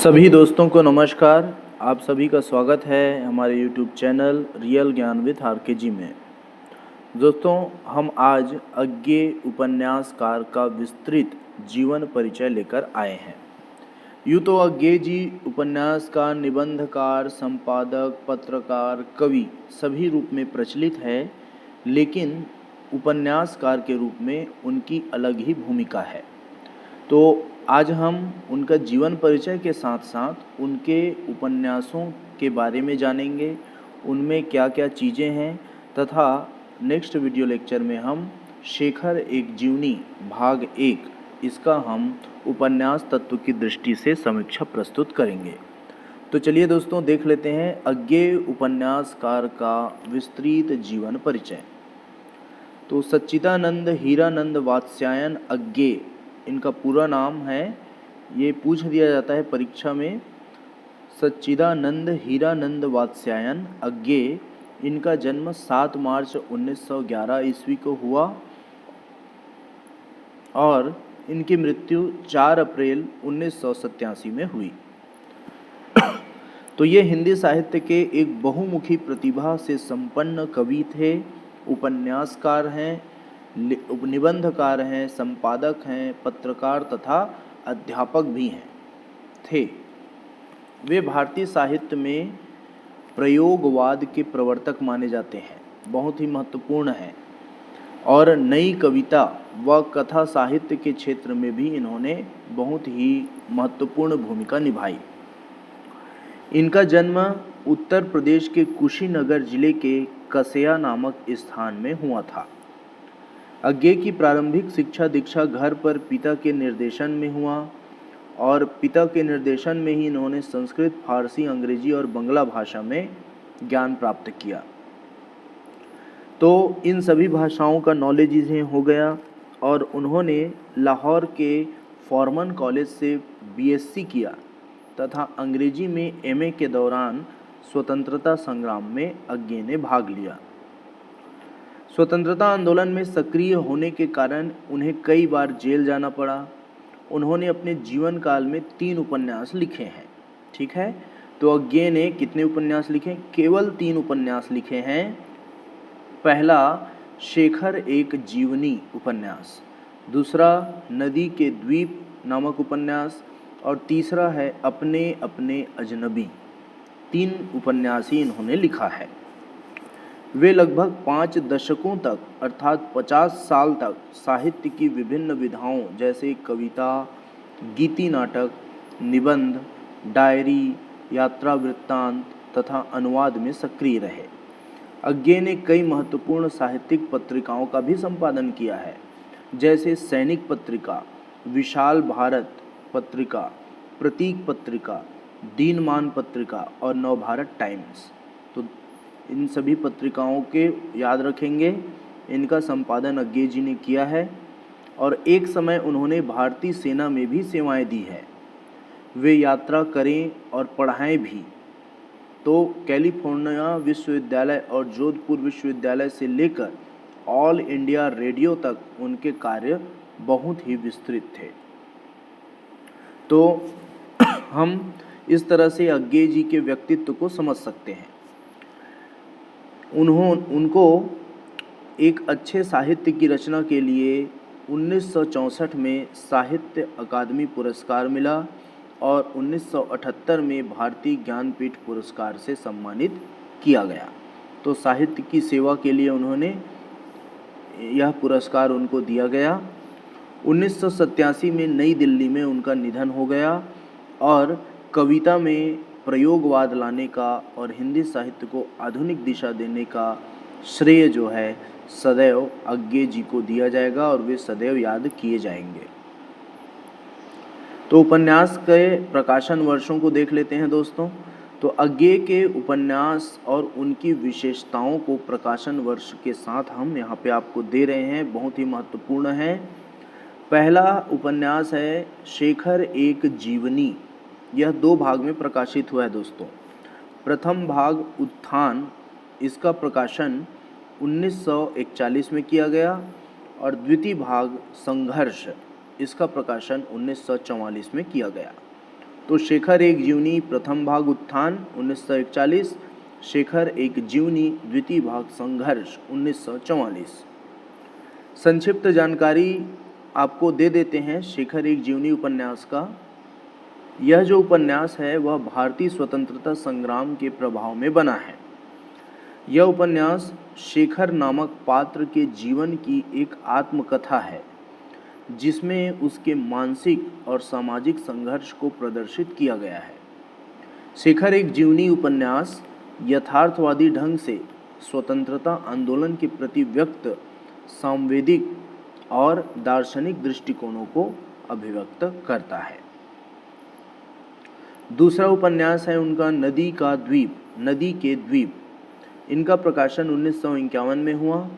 सभी दोस्तों को नमस्कार। आप सभी का स्वागत है हमारे YouTube चैनल रियल ज्ञान विद आर.के. जी में। दोस्तों, हम आज अज्ञेय उपन्यासकार का विस्तृत जीवन परिचय लेकर आए हैं। यूँ तो अज्ञेय जी उपन्यासकार, निबंधकार, संपादक, पत्रकार, कवि सभी रूप में प्रचलित है, लेकिन उपन्यासकार के रूप में उनकी अलग ही भूमिका है। तो आज हम उनका जीवन परिचय के साथ साथ उनके उपन्यासों के बारे में जानेंगे, उनमें क्या क्या चीज़ें हैं, तथा नेक्स्ट वीडियो लेक्चर में हम शेखर एक जीवनी भाग 1 इसका हम उपन्यास तत्व की दृष्टि से समीक्षा प्रस्तुत करेंगे। तो चलिए दोस्तों, देख लेते हैं अज्ञेय उपन्यासकार का विस्तृत जीवन परिचय। तो सच्चिदानंद हीरानंद वात्स्यायन अज्ञेय इनका पूरा नाम है। ये पूछ दिया जाता है परीक्षा में। सच्चिदानंद हीरानंद वात्स्यायन अज्ञेय, इनका जन्म 7 मार्च 1911 ईस्वी को हुआ और इनकी मृत्यु 4 अप्रैल 1987 में हुई। तो ये हिंदी साहित्य के एक बहुमुखी प्रतिभा से संपन्न कवि थे, उपन्यासकार हैं, निबंधकार हैं, संपादक हैं, पत्रकार तथा अध्यापक भी थे। वे भारतीय साहित्य में प्रयोगवाद के प्रवर्तक माने जाते हैं, बहुत ही महत्वपूर्ण है। और नई कविता व कथा साहित्य के क्षेत्र में भी इन्होंने बहुत ही महत्वपूर्ण भूमिका निभाई। इनका जन्म उत्तर प्रदेश के कुशीनगर जिले के कसेया नामक स्थान में हुआ था। अज्ञेय की प्रारंभिक शिक्षा दीक्षा घर पर पिता के निर्देशन में हुआ और पिता के निर्देशन में ही इन्होंने संस्कृत, फारसी, अंग्रेजी और बंगला भाषा में ज्ञान प्राप्त किया। तो इन सभी भाषाओं का नॉलेज इन्हें हो गया और उन्होंने लाहौर के फॉर्मन कॉलेज से बीएससी किया तथा अंग्रेजी में एमए के दौरान स्वतंत्रता संग्राम में अज्ञेय ने भाग लिया। स्वतंत्रता आंदोलन में सक्रिय होने के कारण उन्हें कई बार जेल जाना पड़ा। उन्होंने अपने जीवन काल में 3 उपन्यास लिखे हैं। ठीक है, तो अज्ञेय ने कितने उपन्यास लिखे? केवल 3 उपन्यास लिखे हैं। पहला शेखर एक जीवनी उपन्यास, दूसरा नदी के द्वीप नामक उपन्यास और तीसरा है अपने अपने अजनबी। 3 उपन्यास ही इन्होंने लिखा है। वे लगभग 5 दशकों तक अर्थात 50 साल तक साहित्य की विभिन्न विधाओं जैसे कविता, गीति नाटक, निबंध, डायरी, यात्रा वृत्तांत तथा अनुवाद में सक्रिय रहे। अज्ञेय ने कई महत्वपूर्ण साहित्यिक पत्रिकाओं का भी संपादन किया है, जैसे सैनिक पत्रिका, विशाल भारत पत्रिका, प्रतीक पत्रिका, दीनमान पत्रिका और नवभारत टाइम्स। तो इन सभी पत्रिकाओं के याद रखेंगे, इनका संपादन अज्ञेय जी ने किया है और एक समय उन्होंने भारतीय सेना में भी सेवाएं दी है। वे यात्रा करें और पढ़ाएं भी। तो कैलिफोर्निया विश्वविद्यालय और जोधपुर विश्वविद्यालय से लेकर ऑल इंडिया रेडियो तक उनके कार्य बहुत ही विस्तृत थे। तो हम इस तरह से अज्ञेय जी के व्यक्तित्व को समझ सकते हैं। उनको एक अच्छे साहित्य की रचना के लिए 1964 में साहित्य अकादमी पुरस्कार मिला और 1978 में भारतीय ज्ञानपीठ पुरस्कार से सम्मानित किया गया। तो साहित्य की सेवा के लिए उन्होंने यह पुरस्कार उनको दिया गया। 1987 में नई दिल्ली में उनका निधन हो गया और कविता में प्रयोगवाद लाने का और हिंदी साहित्य को आधुनिक दिशा देने का श्रेय जो है सदैव अज्ञेय जी को दिया जाएगा और वे सदैव याद किए जाएंगे। तो उपन्यास के प्रकाशन वर्षों को देख लेते हैं दोस्तों। तो अज्ञेय के उपन्यास और उनकी विशेषताओं को प्रकाशन वर्ष के साथ हम यहाँ पे आपको दे रहे हैं, बहुत ही महत्वपूर्ण है। पहला उपन्यास है शेखर एक जीवनी। यह 2 भाग में प्रकाशित हुआ है दोस्तों। प्रथम भाग उत्थान, इसका प्रकाशन 1941 में किया गया और द्वितीय भाग संघर्ष, इसका प्रकाशन 1944 में किया गया। तो शेखर एक जीवनी प्रथम भाग उत्थान 1941, शेखर एक जीवनी द्वितीय भाग संघर्ष 1944। संक्षिप्त जानकारी आपको दे देते हैं शेखर एक जीवनी उपन्यास का। यह जो उपन्यास है वह भारतीय स्वतंत्रता संग्राम के प्रभाव में बना है। यह उपन्यास शेखर नामक पात्र के जीवन की एक आत्मकथा है जिसमें उसके मानसिक और सामाजिक संघर्ष को प्रदर्शित किया गया है। शेखर एक जीवनी उपन्यास यथार्थवादी ढंग से स्वतंत्रता आंदोलन के प्रति व्यक्त सांवेदिक और दार्शनिक दृष्टिकोणों को अभिव्यक्त करता है। दूसरा उपन्यास है उनका नदी का द्वीप, नदी के द्वीप। इनका प्रकाशन 1951 में हुआ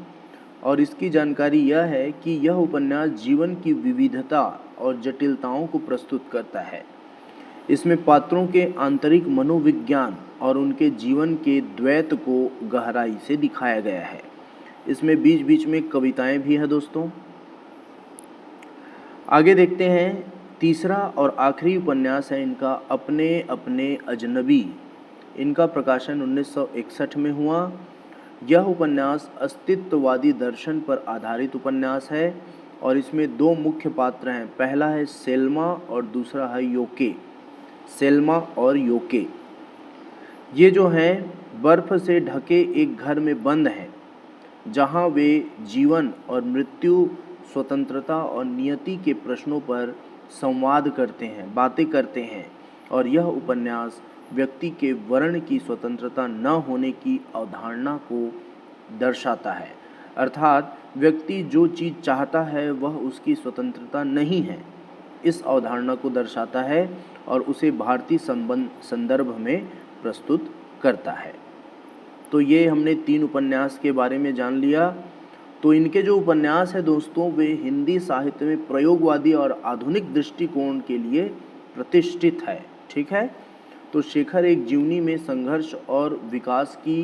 और इसकी जानकारी यह है कि यह उपन्यास जीवन की विविधता और जटिलताओं को प्रस्तुत करता है। इसमें पात्रों के आंतरिक मनोविज्ञान और उनके जीवन के द्वैत को गहराई से दिखाया गया है। इसमें बीच बीच में कविताएं भी हैं दोस्तों। आगे देखते हैं, तीसरा और आखिरी उपन्यास है इनका अपने अपने अजनबी। इनका प्रकाशन 1961 में हुआ। यह उपन्यास अस्तित्ववादी दर्शन पर आधारित उपन्यास है और इसमें दो मुख्य पात्र हैं। पहला है सेल्मा और दूसरा है योके। सेल्मा और योके ये जो हैं बर्फ से ढके एक घर में बंद हैं जहां वे जीवन और मृत्यु, स्वतंत्रता और नियति के प्रश्नों पर संवाद करते हैं, बातें करते हैं। और यह उपन्यास व्यक्ति के वर्ण की स्वतंत्रता न होने की अवधारणा को दर्शाता है। अर्थात व्यक्ति जो चीज़ चाहता है वह उसकी स्वतंत्रता नहीं है, इस अवधारणा को दर्शाता है और उसे भारतीय संदर्भ में प्रस्तुत करता है। तो ये हमने 3 उपन्यास के बारे में जान लिया। तो इनके जो उपन्यास है दोस्तों वे हिंदी साहित्य में प्रयोगवादी और आधुनिक दृष्टिकोण के लिए प्रतिष्ठित है। ठीक है, तो शेखर एक जीवनी में संघर्ष और विकास की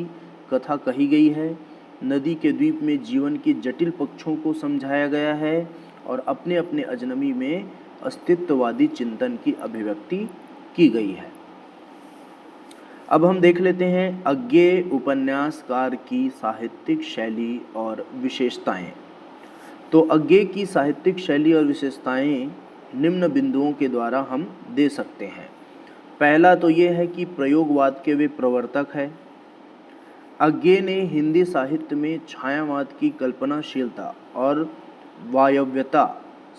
कथा कही गई है। नदी के द्वीप में जीवन के जटिल पक्षों को समझाया गया है और अपने अपने अजनबी में अस्तित्ववादी चिंतन की अभिव्यक्ति की गई है। अब हम देख लेते हैं अज्ञेय उपन्यासकार की साहित्यिक शैली और विशेषताएं। तो अज्ञेय की साहित्यिक शैली और विशेषताएं निम्न बिंदुओं के द्वारा हम दे सकते हैं। पहला तो ये है कि प्रयोगवाद के वे प्रवर्तक हैं। अज्ञेय ने हिंदी साहित्य में छायावाद की कल्पनाशीलता और वायव्यता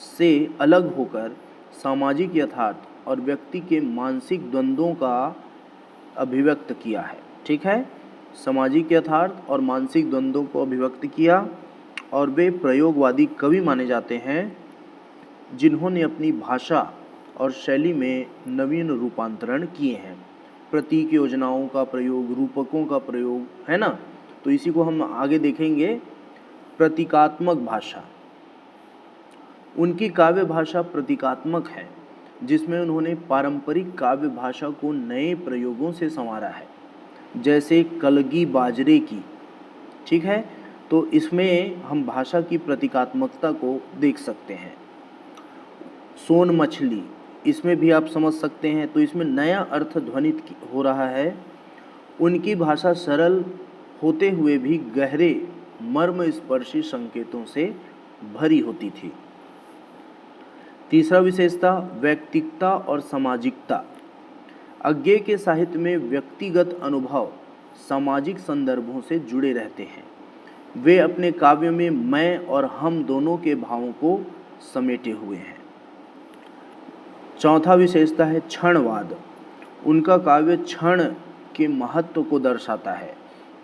से अलग होकर सामाजिक यथार्थ और व्यक्ति के मानसिक द्वंद्वों का अभिव्यक्त किया है। ठीक है, सामाजिक यथार्थ और मानसिक द्वंद्वों को अभिव्यक्त किया और वे प्रयोगवादी कवि माने जाते हैं जिन्होंने अपनी भाषा और शैली में नवीन रूपांतरण किए हैं। प्रतीक योजनाओं का प्रयोग, रूपकों का प्रयोग, है ना। तो इसी को हम आगे देखेंगे। प्रतीकात्मक भाषा, उनकी काव्य भाषा प्रतीकात्मक है जिसमें उन्होंने पारंपरिक काव्य भाषा को नए प्रयोगों से संवारा है, जैसे कलगी बाजरे की। ठीक है, तो इसमें हम भाषा की प्रतीकात्मकता को देख सकते हैं। सोन मछली, इसमें भी आप समझ सकते हैं। तो इसमें नया अर्थ ध्वनित हो रहा है। उनकी भाषा सरल होते हुए भी गहरे मर्म स्पर्शी संकेतों से भरी होती थी। तीसरा विशेषता व्यक्तिकता और सामाजिकता। अज्ञेय के साहित्य में व्यक्तिगत अनुभव सामाजिक संदर्भों से जुड़े रहते हैं। वे अपने काव्य में मैं और हम दोनों के भावों को समेटे हुए हैं। चौथा विशेषता है क्षणवाद। उनका काव्य क्षण के महत्व को दर्शाता है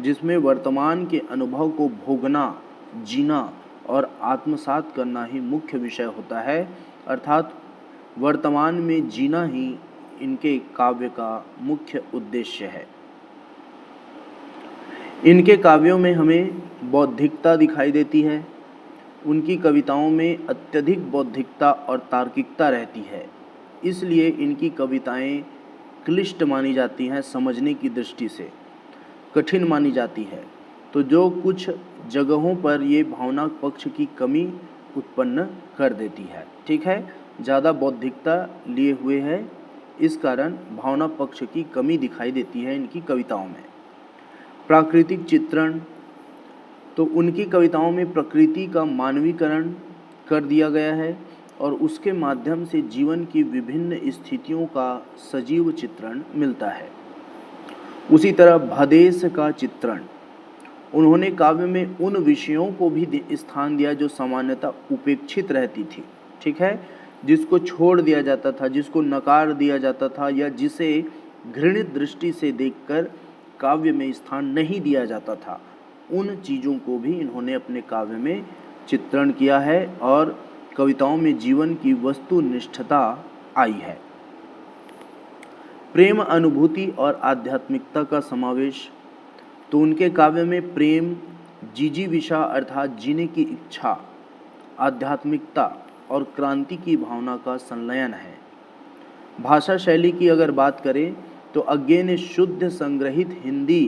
जिसमें वर्तमान के अनुभव को भोगना, जीना और आत्मसात करना ही मुख्य विषय होता है। अर्थात वर्तमान में जीना ही इनके काव्य का मुख्य उद्देश्य है। इनके काव्यों में हमें बौद्धिकता दिखाई देती है। उनकी कविताओं में अत्यधिक बौद्धिकता और तार्किकता रहती है, इसलिए इनकी कविताएं क्लिष्ट मानी जाती हैं, समझने की दृष्टि से कठिन मानी जाती है। तो जो कुछ जगहों पर ये भावना पक्ष की कमी उत्पन्न कर देती है। ठीक है, ज़्यादा बौद्धिकता लिए हुए है इस कारण भावना पक्ष की कमी दिखाई देती है इनकी कविताओं में। प्राकृतिक चित्रण, तो उनकी कविताओं में प्रकृति का मानवीकरण कर दिया गया है और उसके माध्यम से जीवन की विभिन्न स्थितियों का सजीव चित्रण मिलता है। उसी तरह भदेश का चित्रण, उन्होंने काव्य में उन विषयों को भी स्थान दिया जो सामान्यतः उपेक्षित रहती थी, ठीक है, जिसको छोड़ दिया जाता था, जिसको नकार दिया जाता था या जिसे घृणित दृष्टि से देखकर काव्य में स्थान नहीं दिया जाता था, उन चीज़ों को भी इन्होंने अपने काव्य में चित्रण किया है और कविताओं में जीवन की वस्तुनिष्ठता आई है। प्रेम, अनुभूति और आध्यात्मिकता का समावेश, तो उनके काव्य में प्रेम, जिजीविषा अर्थात जीने की इच्छा, आध्यात्मिकता और क्रांति की भावना का संलयन है। भाषा शैली की अगर बात करें तो अज्ञे ने शुद्ध संग्रहित हिंदी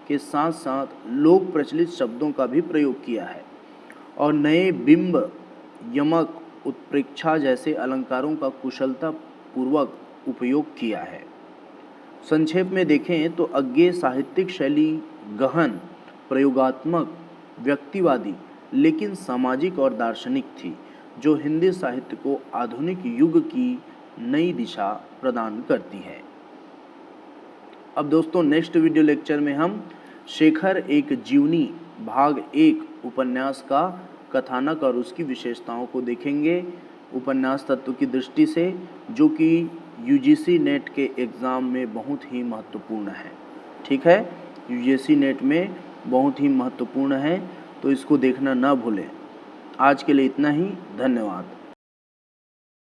के साथ साथ लोक प्रचलित शब्दों का भी प्रयोग किया है और नए बिंब, यमक, उत्प्रेक्षा जैसे अलंकारों का कुशलता पूर्वक उपयोग किया है। संक्षेप में देखें तो अज्ञे साहित्यिक शैली गहन, प्रयोगात्मक, व्यक्तिवादी लेकिन सामाजिक और दार्शनिक थी, जो हिंदी साहित्य को आधुनिक युग की नई दिशा प्रदान करती है। अब दोस्तों नेक्स्ट वीडियो लेक्चर में हम शेखर एक जीवनी भाग 1 उपन्यास का कथानक और उसकी विशेषताओं को देखेंगे उपन्यास तत्व की दृष्टि से, जो कि यूजीसी नेट के एग्ज़ाम में बहुत ही महत्वपूर्ण है, ठीक है, यूजीसी नेट में बहुत ही महत्वपूर्ण है, तो इसको देखना ना भूलें। आज के लिए इतना ही, धन्यवाद।